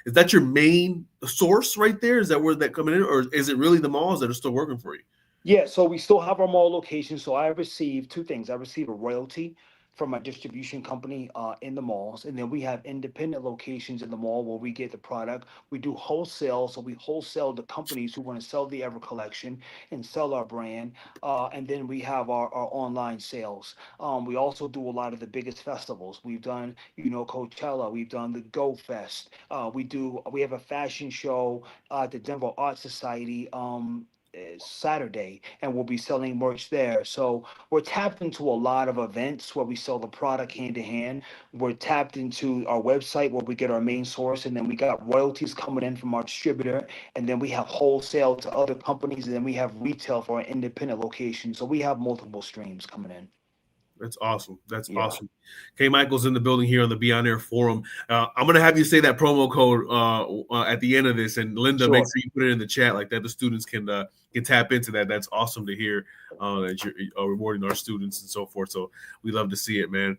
that your main source right there? Is that where that coming in, or is it really the malls that are still working for you? Yeah, so we still have our mall location. So I receive two things. I receive a royalty from my distribution company in the malls, and then we have independent locations in the mall where we get the product. We do wholesale, so we wholesale the companies who want to sell the Ever collection and sell our brand, and then we have our online sales. We also do a lot of the biggest festivals. We've done, Coachella. We've done the Go Fest. We have a fashion show at the Denver Art Society. Saturday, and we'll be selling merch there. So we're tapped into a lot of events where we sell the product hand to hand. We're tapped into our website where we get our main source, and then we got royalties coming in from our distributor, and then we have wholesale to other companies, and then we have retail for our independent locations. So we have multiple streams coming in. That's awesome. That's Yeah. awesome. K. Michael's in the building here on the Be On Air forum. I'm going to have you say that promo code at the end of this, and Linda, make Sure. sure you put it in the chat like that. The students can tap into that. That's awesome to hear that you're rewarding our students and so forth. So we love to see it, man.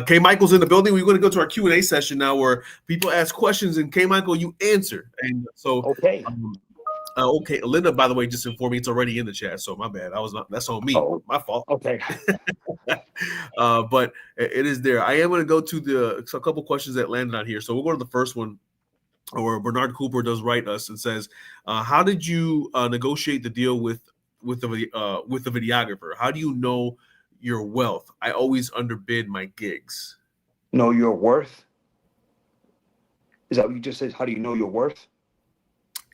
K. Michael's in the building. We're going to go to our Q&A session now, where people ask questions, and K. Michael, you answer. And so, Okay. okay, Linda, by the way, just informed me it's already in the chat. So my bad. That's on me. Oh, My fault. okay. But it is there. I am going to go to a couple questions that landed on here. So we'll go to the first one, where Bernard Cooper does write us and says, "How did you negotiate the deal with the videographer? How do you know your wealth? I always underbid my gigs." Know your worth? Is that what you just said? How do you know your worth?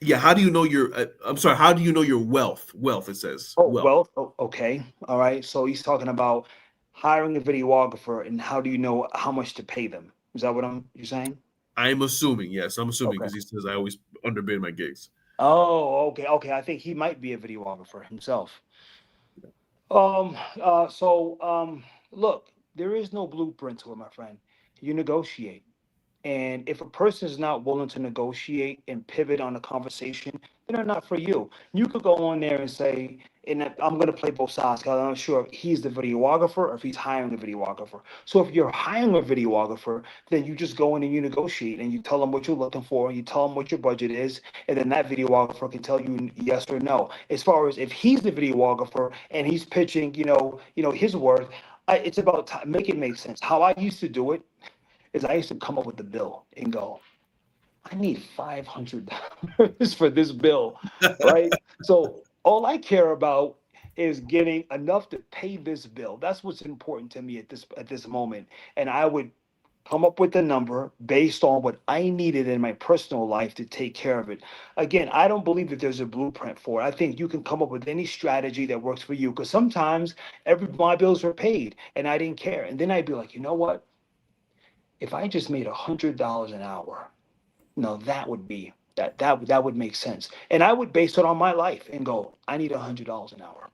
Yeah. How do you know your? I'm sorry. How do you know your wealth? Wealth. It says Oh, wealth. wealth. Oh, okay. All right. So he's talking about hiring a videographer and how do you know how much to pay them? Is that what you're saying? I'm assuming. Yes, I'm assuming, Okay. because he says I always underbid my gigs. Oh, okay. Okay. I think he might be a videographer himself. Look, there is no blueprint to it, my friend. You negotiate. And if a person is not willing to negotiate and pivot on a conversation, then they're not for you. You could go on there and say, and I'm going to play both sides because I'm not sure if he's the videographer or if he's hiring a videographer. So if you're hiring a videographer, then you just go in and you negotiate and you tell them what you're looking for, and you tell them what your budget is, and then that videographer can tell you yes or no. As far as if he's the videographer and he's pitching, his worth, it's about time. Make it make sense. How I used to do it is I used to come up with the bill and go, I need $500 for this bill, right? So all I care about is getting enough to pay this bill. That's what's important to me at this moment. And I would come up with a number based on what I needed in my personal life to take care of it. Again, I don't believe that there's a blueprint for it. I think you can come up with any strategy that works for you, because sometimes my bills were paid and I didn't care. And then I'd be like, you know what? If I just made $100 an hour, no, that would make sense. And I would base it on my life and go, I need $100 an hour,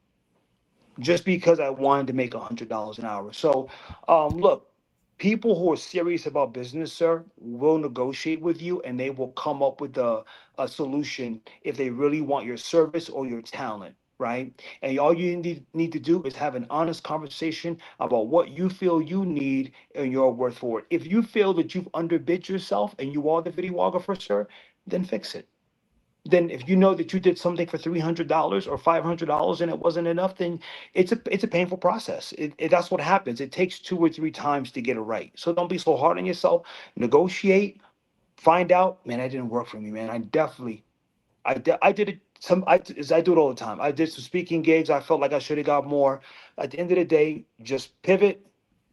just because I wanted to make $100 an hour. So, look, people who are serious about business, sir, will negotiate with you, and they will come up with a solution if they really want your service or your talent. Right. And all you need to do is have an honest conversation about what you feel you need and your worth for it. If you feel that you've underbid yourself and you are the videographer, sir, then fix it. Then if you know that you did something for $300 or $500 and it wasn't enough, then it's a painful process. That's what happens. It takes 2 or 3 times to get it right. So don't be so hard on yourself. Negotiate, find out, man, that didn't work for me, man. I did it I do it all the time. I did some speaking gigs. I felt like I should have got more. At the end of the day, just pivot,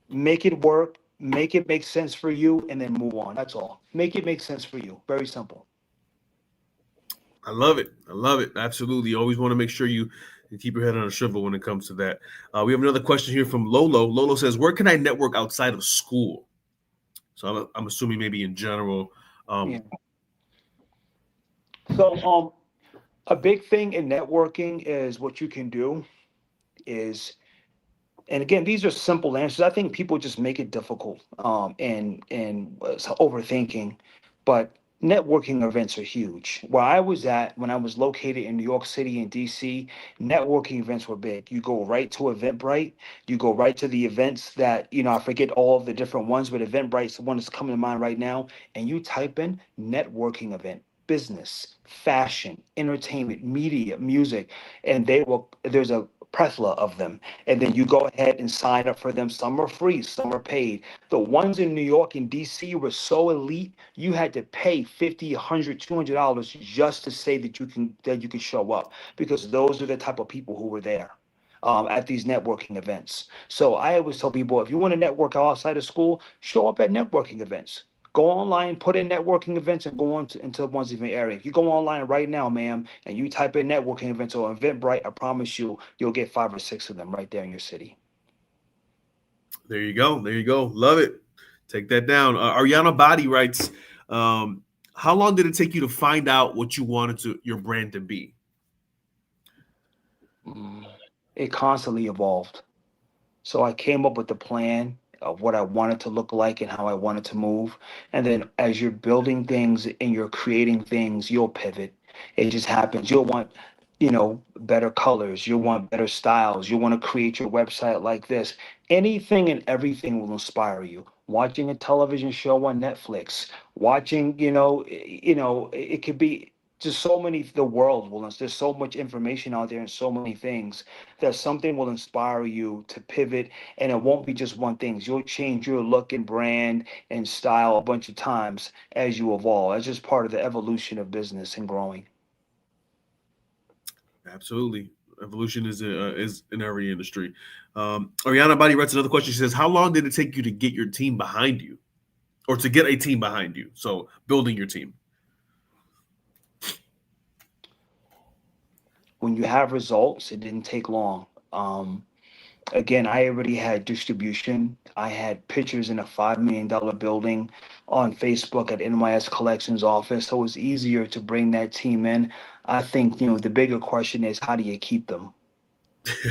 make it work, make it make sense for you, and then move on. That's all. Make it make sense for you. Very simple. I love it. I love it. Absolutely. You always want to make sure you keep your head on a swivel when it comes to that. We have another question here from Lolo. Lolo says, "Where can I network outside of school?" So I'm assuming maybe in general. Yeah. Um, So a big thing in networking is what you can do is, and again, these are simple answers. I think people just make it difficult, and overthinking. But networking events are huge. Where I was at when I was located in New York City and DC, networking events were big. You go right to Eventbrite. You go right to the events that, I forget all of the different ones, but Eventbrite's the one that's coming to mind right now. And you type in networking event, business, fashion, entertainment, media, music, and there's a plethora of them, and then you go ahead and sign up for them. Some are free, some are paid. The ones in New York and DC were so elite, you had to pay 50, 100, $200 just to say that you can show up, because those are the type of people who were there. At these networking events. So I always tell people, if you want to network outside of school, show up at networking events. Go online, put in networking events, and go on into one's event area. If you go online right now, ma'am, and you type in networking events or Eventbrite, I promise you'll get 5 or 6 of them right there in your city. there you go. There you go. Love it. Take that down. Ariana Body writes, "How long did it take you to find out what you wanted your brand to be?" Mm. It constantly evolved. So I came up with the plan of what I wanted to look like and how I wanted to move. And then as you're building things and you're creating things, you'll pivot. It just happens. You'll want, better colors. You'll want better styles. You want to create your website like this. Anything and everything will inspire you. Watching a television show on Netflix, watching, it could be just so many, the world will, there's so much information out there and so many things that something will inspire you to pivot, and it won't be just one thing. You'll change your look and brand and style a bunch of times as you evolve. That's just part of the evolution of business and growing. Absolutely. Evolution is in every industry. Ariana Body writes another question. She says, "How long did it take you to get your team behind you, or to get a team behind you?" So building your team. When you have results, it didn't take long. Again, I already had distribution. I had pictures in a $5 million building on Facebook at NYS Collections office, so it was easier to bring that team in. I think, the bigger question is, how do you keep them?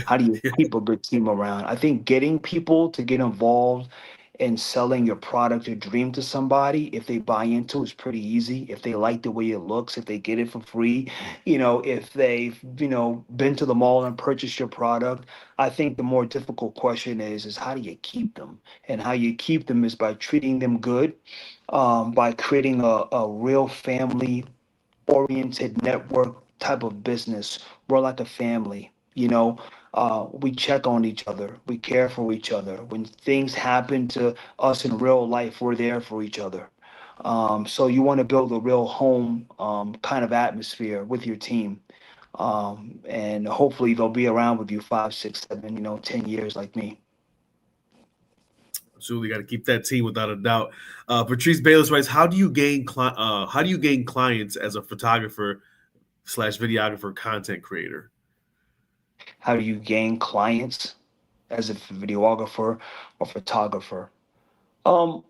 How do you keep a good team around? I think getting people to get involved in selling your product or dream to somebody, if they buy into, is pretty easy. If they like the way it looks, if they get it for free, if they've, been to the mall and purchased your product. I think the more difficult question is how do you keep them? And how you keep them is by treating them good, by creating a real family oriented network type of business. We're like a family, we check on each other, we care for each other. When things happen to us in real life, we're there for each other. So you want to build a real home kind of atmosphere with your team. And hopefully they'll be around with you 5, 6, 7, 10 years like me. Absolutely, got to keep that team without a doubt. Patrice Bayless writes, how do you gain clients as a photographer slash videographer content creator?" How do you gain clients as a videographer or photographer? Um,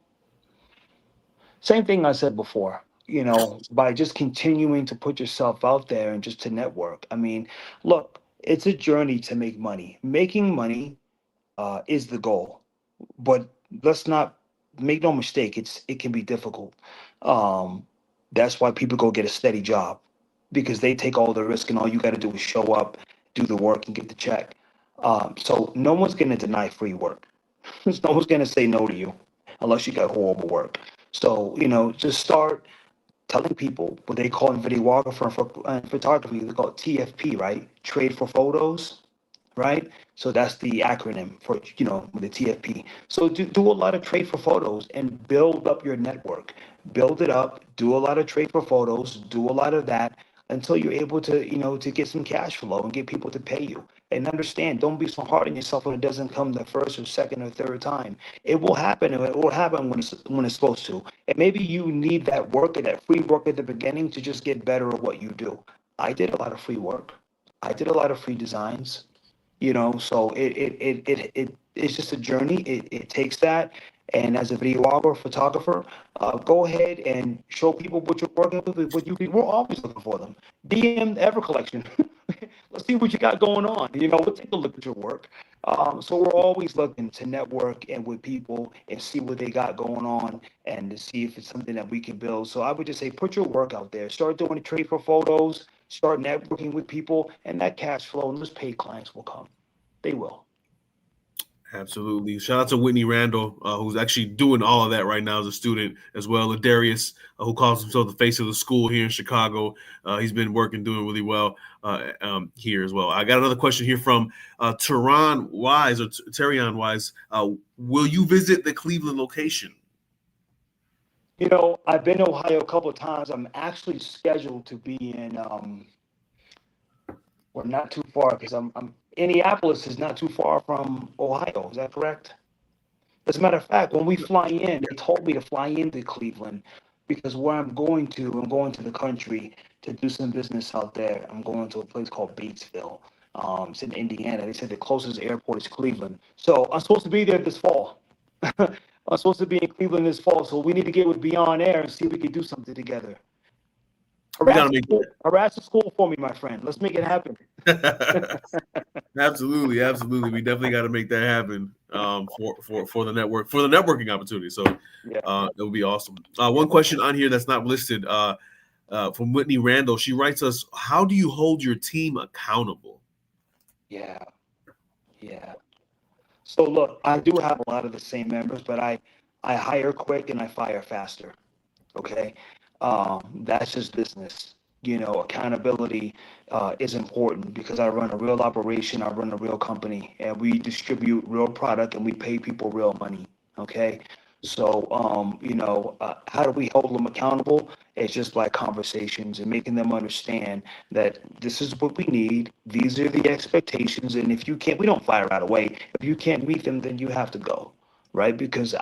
Same thing I said before, by just continuing to put yourself out there and just to network. I mean, look, it's a journey to make money. Making money is the goal, but let's not make no mistake. It can be difficult. Um, that's why people go get a steady job, because they take all the risk and all you got to do is show up, do the work, and get the check. So no one's going to deny free work. No one's going to say no to you unless you got horrible work. So, just start telling people what they call in videographer and photography, they call it TFP, right? Trade for photos, right? So that's the acronym for, the TFP. So do a lot of trade for photos and build up your network. Build it up, do a lot of trade for photos, do a lot of that. until you're able to, to get some cash flow and get people to pay you. And understand, don't be so hard on yourself when it doesn't come the first or second or third time. It will happen, and it will happen when it's supposed to. And maybe you need that work and that free work at the beginning to just get better at what you do. I did a lot of free work. I did a lot of free designs. So it's just a journey. It takes that. And as a videographer, photographer, go ahead and show people what you're working with. We're always looking for them. DM Ever Collection. Let's see what you got going on. We'll take a look at your work. So we're always looking to network and with people and see what they got going on and to see if it's something that we can build. So I would just say, put your work out there. Start doing trade for photos. Start networking with people, and that cash flow and those paid clients will come. They will. Absolutely. Shout out to Whitney Randall, who's actually doing all of that right now as a student as well. Ladarius, who calls himself the face of the school here in Chicago. He's been doing really well here as well. I got another question here from Teron Wise or Terrion Wise. Will you visit the Cleveland location? I've been to Ohio a couple of times. I'm actually scheduled to be in, well, not too far because I'm Indianapolis is not too far from Ohio. Is that correct? As a matter of fact, when we fly in, they told me to fly into Cleveland because where I'm going to the country to do some business out there. I'm going to a place called Batesville. It's in Indiana. They said the closest airport is Cleveland. So I'm supposed to be there this fall. I'm supposed to be in Cleveland this fall. So we need to get with Beyond Air and see if we can do something together. Harass the school for me, my friend. Let's make it happen. Absolutely. We definitely got to make that happen for the networking opportunity. So it would be awesome. One question on here that's not listed from Whitney Randall. She writes us, how do you hold your team accountable? Yeah. So look, I do have a lot of the same members, but I hire quick and I fire faster. Okay. That's just business. Accountability is important because I run a real operation, I run a real company, and we distribute real product and we pay people real money. Okay. So, how do we hold them accountable? It's just by conversations and making them understand that this is what we need. These are the expectations. And if you can't, we don't fire right away. If you can't meet them, then you have to go. Right. Because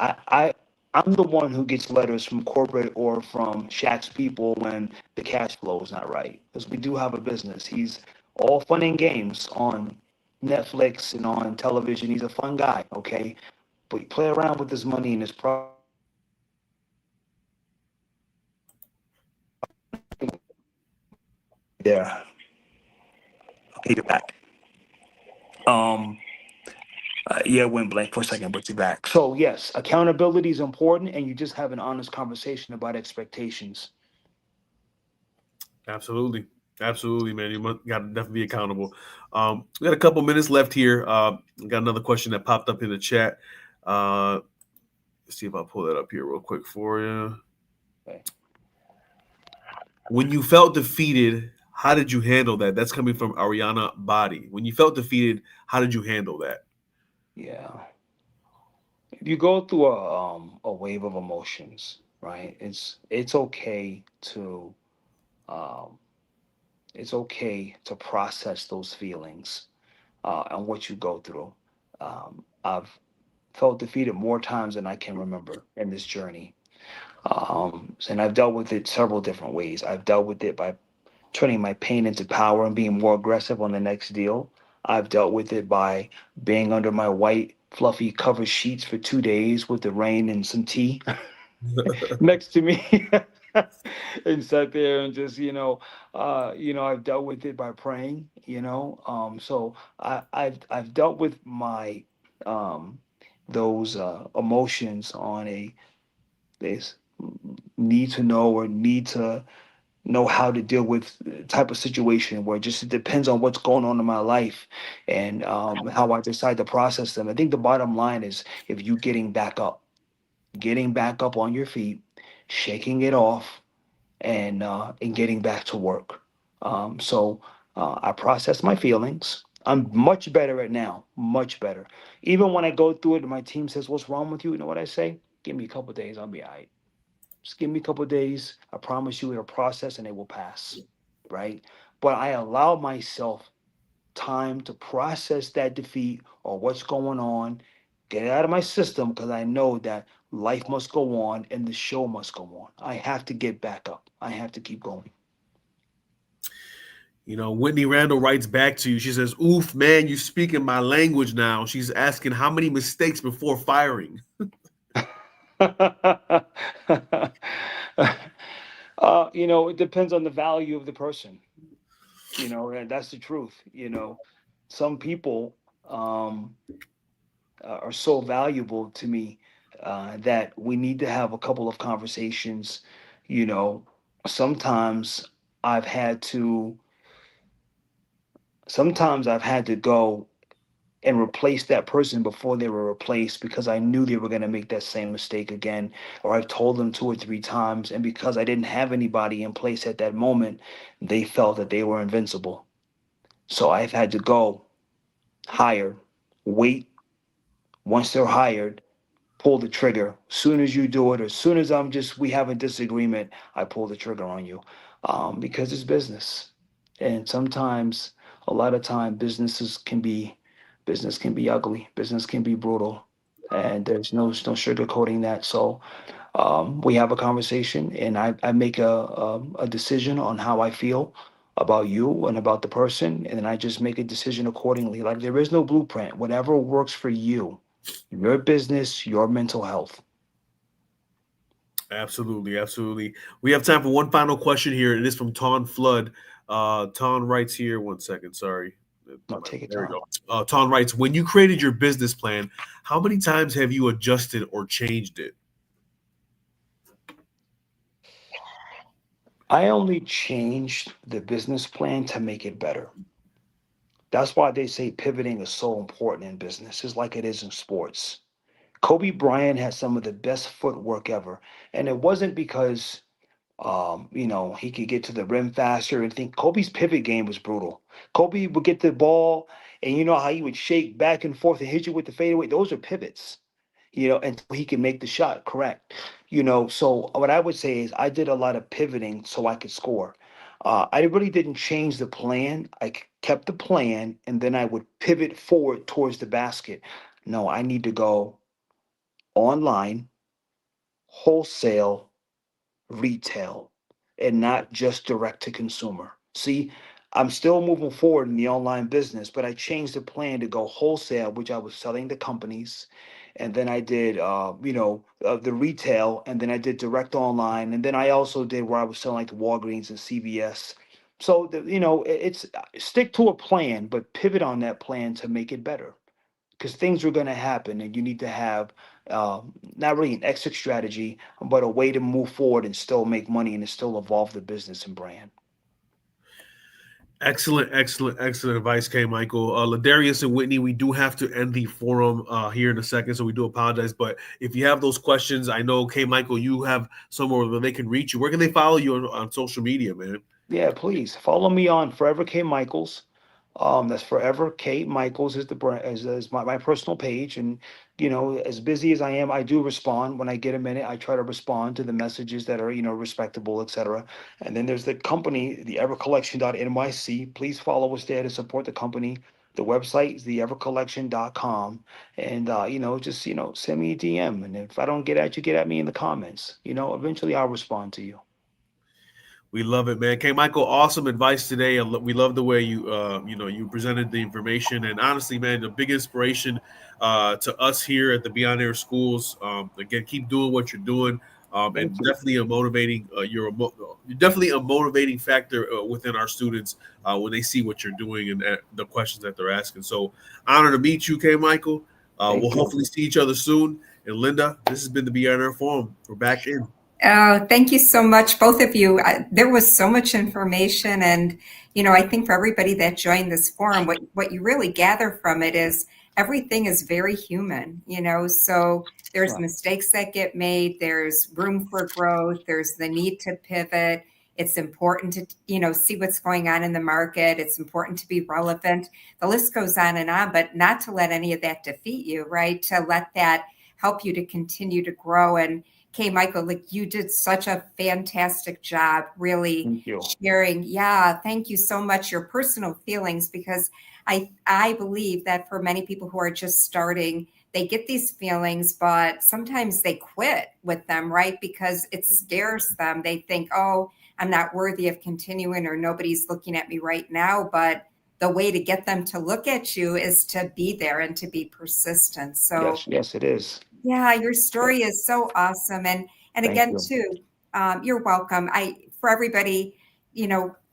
I'm the one who gets letters from corporate or from Shaq's people when the cash flow is not right. Because we do have a business. He's all fun and games on Netflix and on television. He's a fun guy, okay? But he play around with his money and his there. Okay, you're back. Yeah, it went blank for a second, but you're back. So yes, accountability is important, and you just have an honest conversation about expectations. Absolutely, man. You got to definitely be accountable. We got a couple minutes left here. We got another question that popped up in the chat. Let's see if I pull that up here real quick for you. Okay. When you felt defeated, how did you handle that? That's coming from Ariana Body. When you felt defeated, how did you handle that? Yeah. If you go through a wave of emotions, right? It's okay to um process those feelings and what you go through. I've felt defeated more times than I can remember in this journey. And I've dealt with it several different ways. I've dealt with it by turning my pain into power and being more aggressive on the next deal. I've dealt with it by being under my white, fluffy cover sheets for 2 days with the rain and some tea next to me. And sat there and just, I've dealt with it by praying, So I've dealt with my those emotions on a this need to know or need to know how to deal with type of situation where just it depends on what's going on in my life and how I decide to process them. I think the bottom line is if you getting back up on your feet, shaking it off, and getting back to work. I process my feelings. I'm much better at now, much better. Even when I go through it and my team says, "What's wrong with you?" You know what I say? Give me a couple of days, I'll be all right. Just give me a couple of days. I promise you it'll process and it will pass. right? But I allow myself time to process that defeat or what's going on, get it out of my system because I know that life must go on and the show must go on. I have to get back up. I have to keep going. You know, Whitney Randall writes back to you. She says, "Oof, man, you speaking my language now." She's asking how many mistakes before firing. It depends on the value of the person. And that's the truth. Some people um, are so valuable to me that we need to have a couple of conversations. You know, sometimes I've had to, sometimes I've had to go and replace that person before they were replaced because I knew they were going to make that same mistake again. Or I've told them 2 or 3 times, and because I didn't have anybody in place at that moment, they felt that they were invincible. So I've had to go hire, wait. Once they're hired, pull the trigger. Soon as you do it, or as soon as we have a disagreement, I pull the trigger on you, because it's business, and sometimes, a lot of time, business can be ugly, business can be brutal, and there's no sugarcoating that. So we have a conversation, and I make a decision on how I feel about you and about the person, and then I just make a decision accordingly. Like, there is no blueprint. Whatever works for you, your business, your mental health. Absolutely, absolutely. We have time for one final question here. It is from Ton Flood. Ton writes here. One second, sorry. No, take it There we on. go. Ton writes, when you created your business plan, how many times have you adjusted or changed it? I only changed the business plan to make it better. That's why they say pivoting is so important in business, it's like it is in sports. Kobe Bryant has some of the best footwork ever. And it wasn't because he could get to the rim faster and think. Kobe's pivot game was brutal. Kobe would get the ball, and you know how he would shake back and forth and hit you with the fadeaway. Those are pivots, until he can make the shot correct. So what I would say is I did a lot of pivoting so I could score. I really didn't change the plan. Kept the plan, and then I would pivot forward towards the basket. No, I need to go online, wholesale, retail, and not just direct to consumer. See, I'm still moving forward in the online business, but I changed the plan to go wholesale, which I was selling to companies. And then I did, the retail, and then I did direct online. And then I also did where I was selling like to Walgreens and CVS. So, it's stick to a plan, but pivot on that plan to make it better, because things are going to happen, and you need to have not really an exit strategy, but a way to move forward and still make money and to still evolve the business and brand. Excellent, excellent, excellent advice, K. Michael. Ladarius and Whitney, we do have to end the forum here in a second, so we do apologize. But if you have those questions, I know, K. Michael, you have somewhere where they can reach you. Where can they follow you on social media, man? Yeah, please follow me on Forever K Michaels. That's Forever K Michaels is the brand, is my personal page. And as busy as I am, I do respond when I get a minute. I try to respond to the messages that are respectable, etc. And then there's the company, the evercollection.nyc. Please follow us there to support the company. The website is theevercollection.com. And just send me a DM. And if I don't get at you, get at me in the comments. Eventually I'll respond to you. We love it, man. K. Michael, awesome advice today. We love the way you presented the information, and honestly, man, the big inspiration to us here at the Beyond Air Schools. Again, keep doing what you're doing, Thank and you. definitely a motivating. You're definitely a motivating factor within our students when they see what you're doing and the questions that they're asking. So, honor to meet you, K. Michael. We'll Thank you. hopefully see each other soon. And Linda, this has been the Beyond Air Forum. We're back in. Oh, thank you so much, both of you. There was so much information, and I think for everybody that joined this forum, what you really gather from it is everything is very human. So there's Right. mistakes that get made, there's room for growth, there's the need to pivot. It's important to see what's going on in the market. It's important to be relevant. The list goes on, but not to let any of that defeat you, right? To let that help you to continue to grow. And K. Michael, like you did such a fantastic job really Thank you. sharing. Yeah, thank you so much. Your personal feelings, because I believe that for many people who are just starting, they get these feelings, but sometimes they quit with them, right? Because it scares them. They think, oh, I'm not worthy of continuing, or nobody's looking at me right now. But the way to get them to look at you is to be there and to be persistent. So Yes, it is. yeah, your story is so awesome. And Thank again, you. too, you're welcome. For everybody,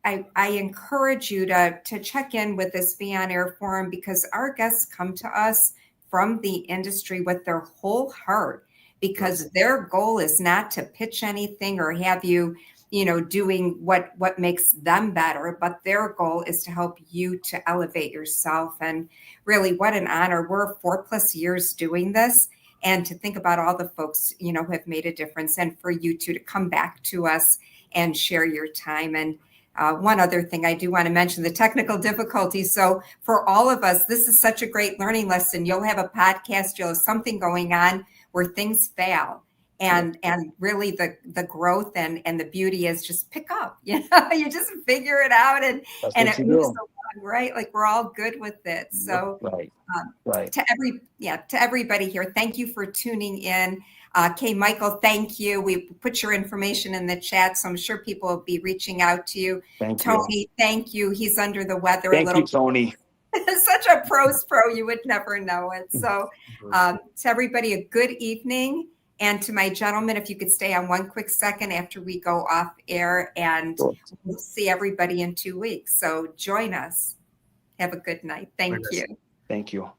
I encourage you to check in with this Be On Air forum, because our guests come to us from the industry with their whole heart, because their goal is not to pitch anything or have you, doing what makes them better, but their goal is to help you to elevate yourself. And really, what an honor. We're 4+ years doing this. And to think about all the folks, who have made a difference, and for you two to come back to us and share your time. And one other thing I do want to mention, the technical difficulties. So for all of us, this is such a great learning lesson. You'll have a podcast, you'll have something going on where things fail. And really the growth and the beauty is just pick up, you just figure it out, and it moves along, right? Like we're all good with it. So Right. To everybody here, thank you for tuning in. K. Michael, thank you. We put your information in the chat, so I'm sure people will be reaching out to you. Tony, thank you. He's under the weather a little. Thank you, Tony. Such a pro's pro, you would never know it. So to everybody, a good evening. And to my gentlemen, if you could stay on one quick second after we go off air, and we'll see everybody in 2 weeks. So join us. Have a good night. Thank you. Thank you.